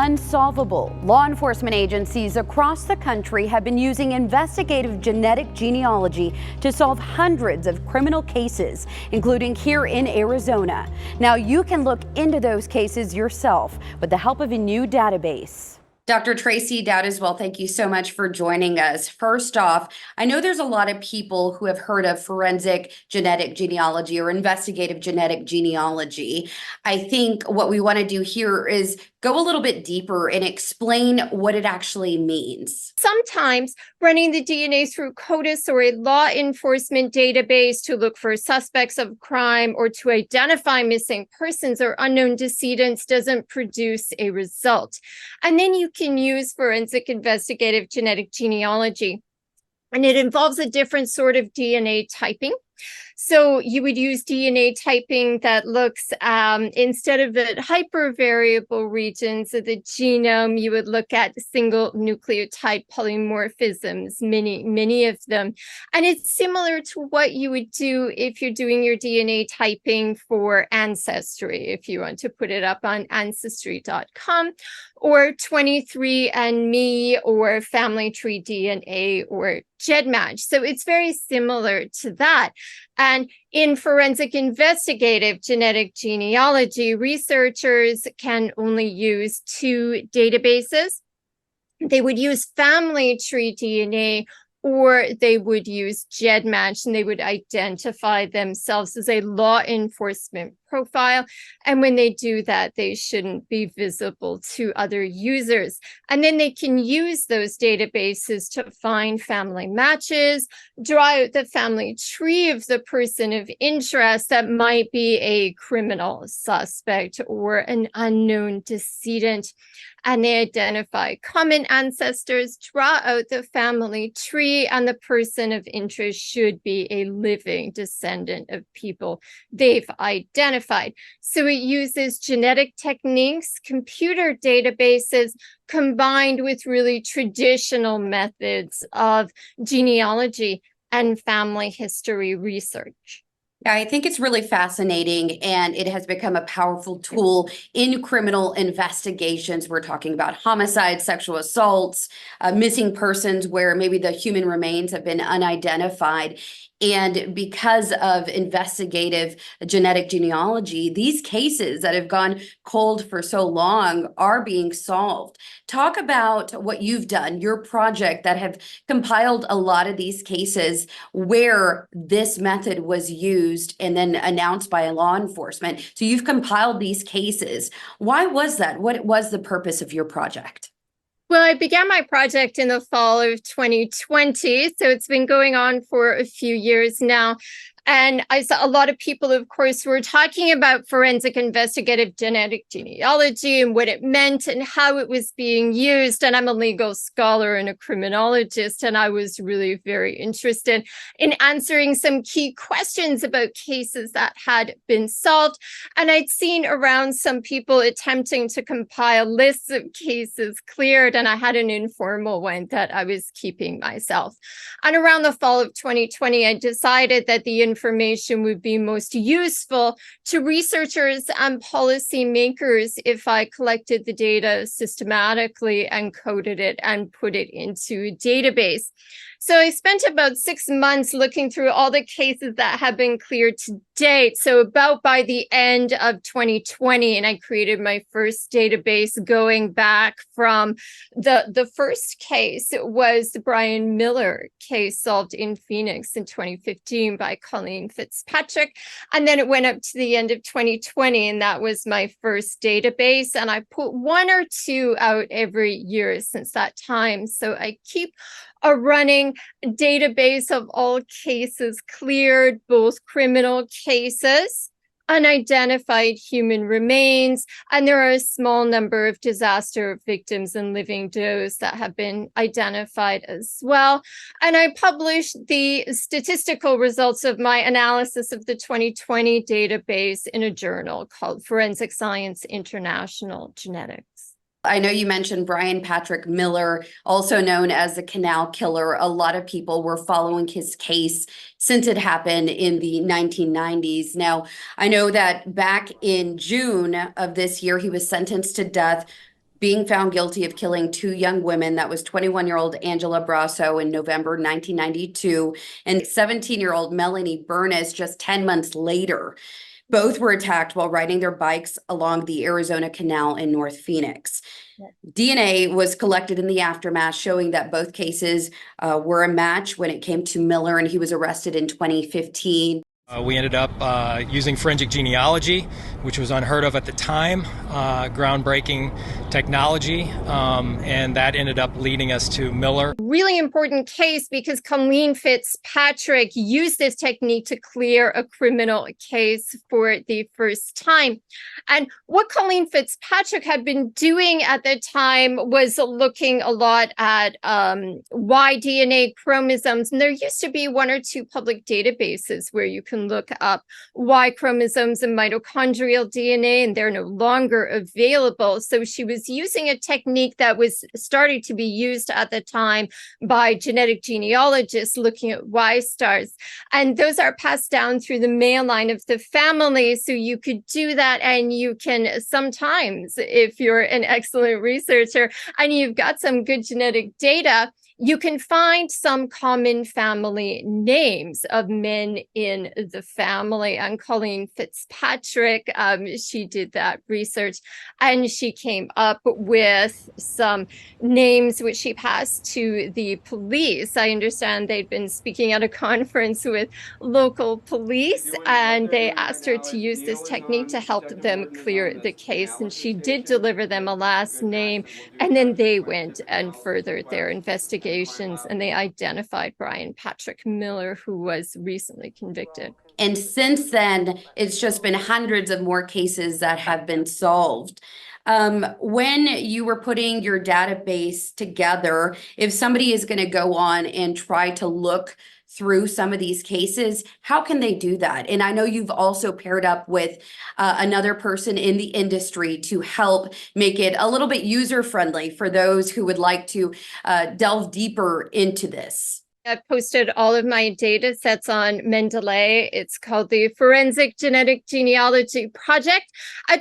unsolvable. Law enforcement agencies across the country have been using investigative genetic genealogy to solve hundreds of criminal cases, including here in Arizona. Now you can look into those cases yourself with the help of a new database. Dr. Tracy Dowd as well, thank you so much for joining us. First off, I know there's a lot of people who have heard of forensic genetic genealogy or investigative genetic genealogy. I think what we want to do here is go a little bit deeper and explain what it actually means. Sometimes running the DNA through CODIS or a law enforcement database to look for suspects of crime or to identify missing persons or unknown decedents doesn't produce a result. And then you can use forensic investigative genetic genealogy. And it involves a different sort of DNA typing. So you would use DNA typing that looks, instead of the hypervariable regions of the genome, you would look at single nucleotide polymorphisms, many of them. And it's similar to what you would do if you're doing your DNA typing for Ancestry, if you want to put it up on Ancestry.com, or 23andMe, or Family Tree DNA, or GEDmatch. So it's very similar to that. And in forensic investigative genetic genealogy, researchers can only use two databases. They would use Family Tree DNA, or they would use GEDmatch, and they would identify themselves as a law enforcement profile. And when they do that, they shouldn't be visible to other users. And then they can use those databases to find family matches, draw out the family tree of the person of interest that might be a criminal suspect or an unknown decedent. And they identify common ancestors, draw out the family tree, and the person of interest should be a living descendant of people they've identified. So it uses genetic techniques, computer databases, combined with really traditional methods of genealogy and family history research. I think it's really fascinating, and it has become a powerful tool in criminal investigations. We're talking about homicides, sexual assaults, missing persons where maybe the human remains have been unidentified. And because of investigative genetic genealogy, these cases that have gone cold for so long are being solved. Talk about what you've done, your project that have compiled a lot of these cases where this method was used and then announced by law enforcement. So you've compiled these cases. Why was that? What was the purpose of your project? Well, I began my project in the fall of 2020, so it's been going on for a few years now. And I saw a lot of people, of course, were talking about forensic investigative genetic genealogy and what it meant and how it was being used. And I'm a legal scholar and a criminologist, and I was really very interested in answering some key questions about cases that had been solved. And I'd seen around some people attempting to compile lists of cases cleared, and I had an informal one that I was keeping myself. And around the fall of 2020, I decided that the information would be most useful to researchers and policymakers if I collected the data systematically and coded it and put it into a database. So I spent about 6 months looking through all the cases that have been cleared to date. So about by the end of 2020, and I created my first database going back from the first case was the Brian Miller case solved in Phoenix in 2015 by Colleen Fitzpatrick. And then it went up to the end of 2020, and that was my first database. And I put one or two out every year since that time. So I keep a running database of all cases cleared, both criminal cases, unidentified human remains, and there are a small number of disaster victims and living does that have been identified as well. And I published the statistical results of my analysis of the 2020 database in a journal called Forensic Science International Genetics. I know you mentioned Brian Patrick Miller, also known as the Canal Killer. A lot of people were following his case since it happened in the 1990s. Now, I know that back in June of this year, he was sentenced to death being found guilty of killing two young women. That was 21-year-old Angela Brasso in November 1992 and 17-year-old Melanie Bernis just 10 months later. Both were attacked while riding their bikes along the Arizona Canal in North Phoenix. DNA was collected in the aftermath, showing that both cases were a match when it came to Miller, and he was arrested in 2015. We ended up using forensic genealogy, which was unheard of at the time, groundbreaking technology, and that ended up leading us to Miller. Really important case because Colleen Fitzpatrick used this technique to clear a criminal case for the first time. And what Colleen Fitzpatrick had been doing at the time was looking a lot at Y DNA chromosomes. And there used to be one or two public databases where you can look up Y chromosomes and mitochondrial DNA, and they're no longer available. So she was using a technique that was starting to be used at the time by genetic genealogists looking at Y stars. And those are passed down through the male line of the family. So you could do that, and you can sometimes, if you're an excellent researcher and you've got some good genetic data, you can find some common family names of men in the family. And Colleen Fitzpatrick, she did that research, and she came up with some names which she passed to the police. I understand they'd been speaking at a conference with local police, and they asked her to use this technique to help them clear the case. And she did deliver them a last name, and then they went and furthered their investigation. And they identified Brian Patrick Miller, who was recently convicted. And since then, it's just been hundreds of more cases that have been solved. When you were putting your database together, if somebody is going to go on and try to look through some of these cases, how can they do that? And I know you've also paired up with another person in the industry to help make it a little bit user-friendly for those who would like to delve deeper into this. I've posted all of my data sets on Mendeley. It's called the Forensic Genetic Genealogy Project.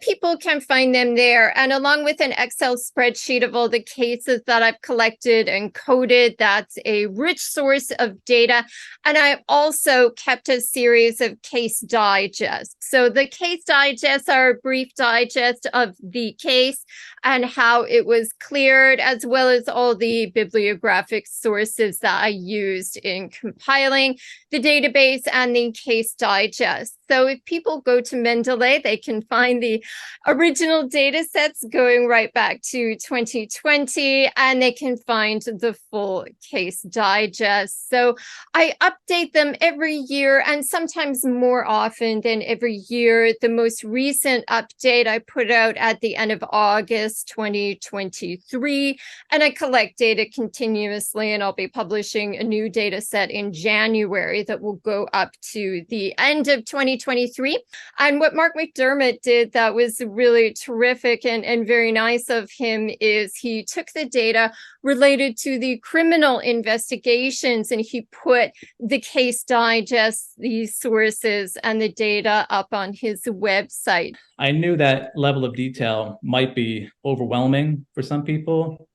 People can find them there. And along with an Excel spreadsheet of all the cases that I've collected and coded, that's a rich source of data. And I've also kept a series of case digests. So the case digests are a brief digest of the case and how it was cleared, as well as all the bibliographic sources that I used in compiling the database and the case digest. So if people go to Mendeley, they can find the original data sets going right back to 2020, and they can find the full case digest. So I update them every year, and sometimes more often than every year. The most recent update I put out at the end of August 2023, and I collect data continuously, and I'll be publishing a new data set in January that will go up to the end of 2023. And what Mark McDermott did that was really terrific and very nice of him is he took the data related to the criminal investigations, and he put the case digest, the sources, and the data up on his website. I knew that level of detail might be overwhelming for some people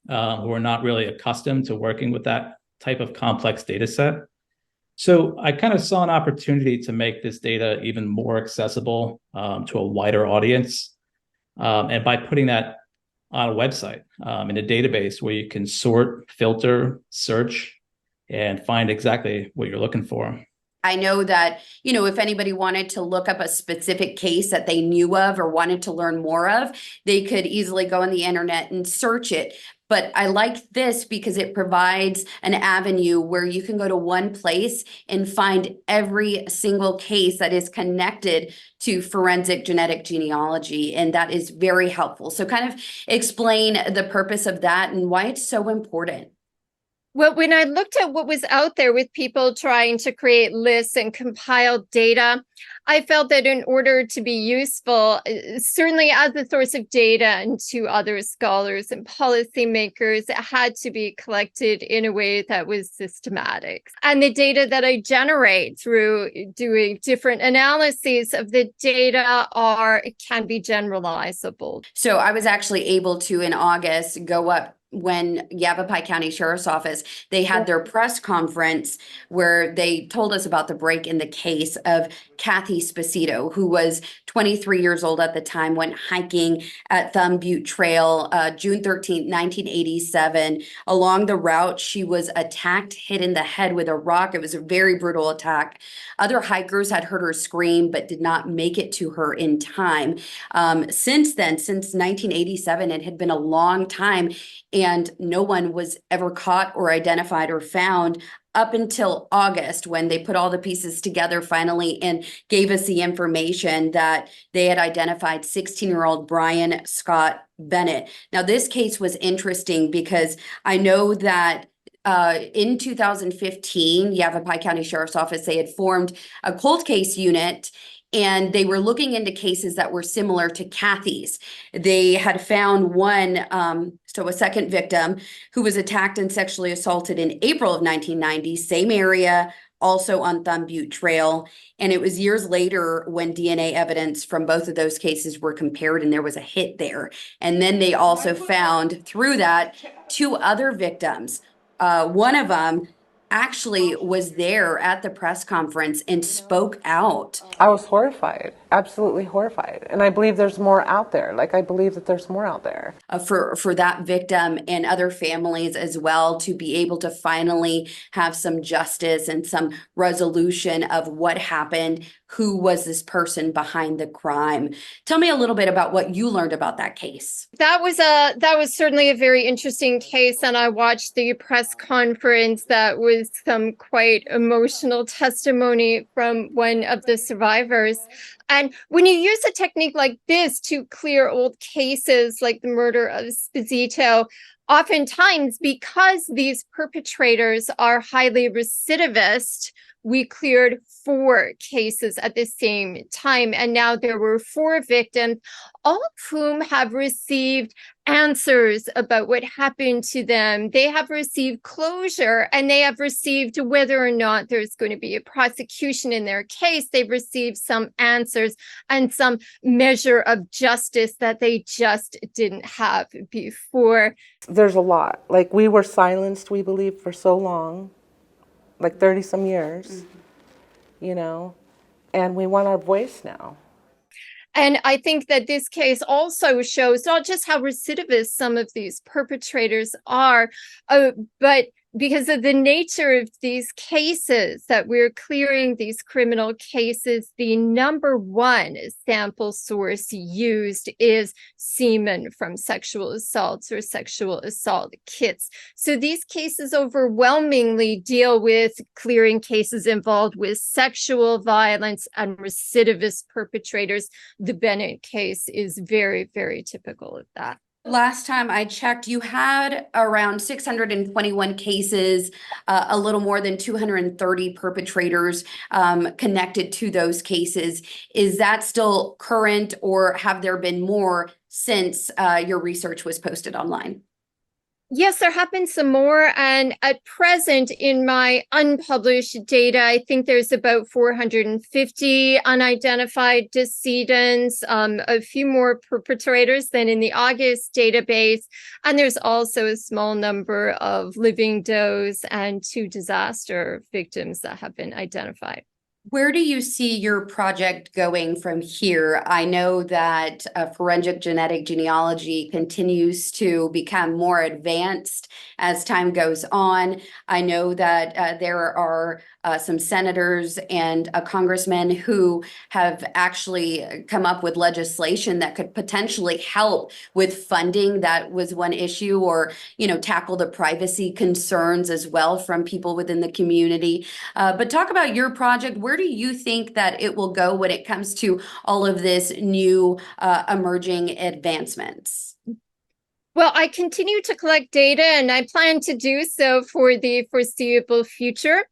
who are not really accustomed to working with that type of complex data set. So I kind of saw an opportunity to make this data even more accessible to a wider audience. And by putting that on a website, in a database where you can sort, filter, search, and find exactly what you're looking for. I know that, if anybody wanted to look up a specific case that they knew of or wanted to learn more of, they could easily go on the internet and search it. But I like this because it provides an avenue where you can go to one place and find every single case that is connected to forensic genetic genealogy. And that is very helpful. So kind of explain the purpose of that and why it's so important. Well, when I looked at what was out there with people trying to create lists and compile data, I felt that in order to be useful, certainly as a source of data and to other scholars and policymakers, it had to be collected in a way that was systematic. And the data that I generate through doing different analyses of the data can be generalizable. So I was actually able to, in August, go up when Yavapai County Sheriff's Office, they had their press conference where they told us about the break in the case of Kathy Spacito, who was 23 years old at the time, went hiking at Thumb Butte Trail, June 13th, 1987. Along the route, she was attacked, hit in the head with a rock. It was a very brutal attack. Other hikers had heard her scream, but did not make it to her in time. Since then, since 1987, it had been a long time, and no one was ever caught or identified or found up until August, when they put all the pieces together finally and gave us the information that they had identified 16-year-old Brian Scott Bennett. Now, this case was interesting because I know that in 2015, Yavapai County Sheriff's Office, they had formed a cold case unit, and they were looking into cases that were similar to Kathy's. They had found one, a second victim who was attacked and sexually assaulted in April of 1990, same area, also on Thumb Butte Trail. And it was years later when DNA evidence from both of those cases were compared, and there was a hit there. And then they also found through that 2 other victims. One of them actually was there at the press conference and spoke out. I was horrified, absolutely horrified. And I believe there's more out there. I believe that there's more out there. For that victim and other families as well, to be able to finally have some justice and some resolution of what happened, who was this person behind the crime. Tell me a little bit about what you learned about that case. That was certainly a very interesting case, and I watched the press conference. That was some quite emotional testimony from one of the survivors. And when you use a technique like this to clear old cases like the murder of Spacito, oftentimes, because these perpetrators are highly recidivist, we cleared 4 cases at the same time. And now there were 4 victims, all of whom have received answers about what happened to them. They have received closure, and they have received, whether or not there's going to be a prosecution in their case, they've received some answers and some measure of justice that they just didn't have before. There's a lot. We were silenced, we believe, for so long, 30 some years, and we want our voice now. And I think that this case also shows not just how recidivist some of these perpetrators are, but because of the nature of these cases that we're clearing, these criminal cases, the number one sample source used is semen from sexual assaults or sexual assault kits. So these cases overwhelmingly deal with clearing cases involved with sexual violence and recidivist perpetrators. The Bennett case is very, very typical of that. Last time I checked, you had around 621 cases, a little more than 230 perpetrators connected to those cases. Is that still current, or have there been more since your research was posted online? Yes, there have been some more. And at present, in my unpublished data, I think there's about 450 unidentified decedents, a few more perpetrators than in the August database. And there's also a small number of living does and 2 disaster victims that have been identified. Where do you see your project going from here? I know that forensic genetic genealogy continues to become more advanced as time goes on. I know that there are some senators and a congressman who have actually come up with legislation that could potentially help with funding. That was one issue, or, tackle the privacy concerns as well from people within the community. But talk about your project. Where do you think that it will go when it comes to all of this new emerging advancements? Well, I continue to collect data, and I plan to do so for the foreseeable future.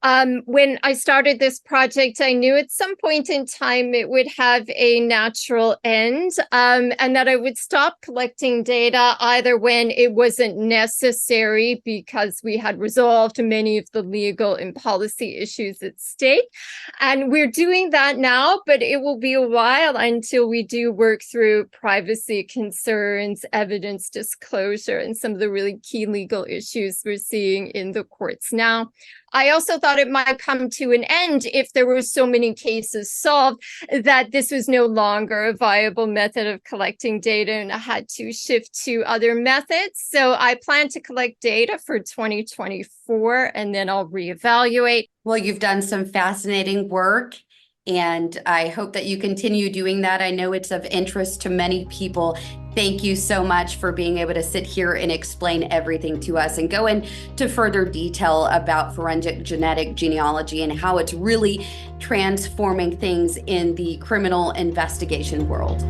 When I started this project, I knew at some point in time it would have a natural end, and that I would stop collecting data either when it wasn't necessary because we had resolved many of the legal and policy issues at stake. And we're doing that now, but it will be a while until we do work through privacy concerns, evidence disclosure, and some of the really key legal issues we're seeing in the courts now. I also thought it might come to an end if there were so many cases solved that this was no longer a viable method of collecting data and I had to shift to other methods. So I plan to collect data for 2024 and then I'll reevaluate. Well, you've done some fascinating work, and I hope that you continue doing that. I know it's of interest to many people. Thank you so much for being able to sit here and explain everything to us and go into further detail about forensic genetic genealogy and how it's really transforming things in the criminal investigation world.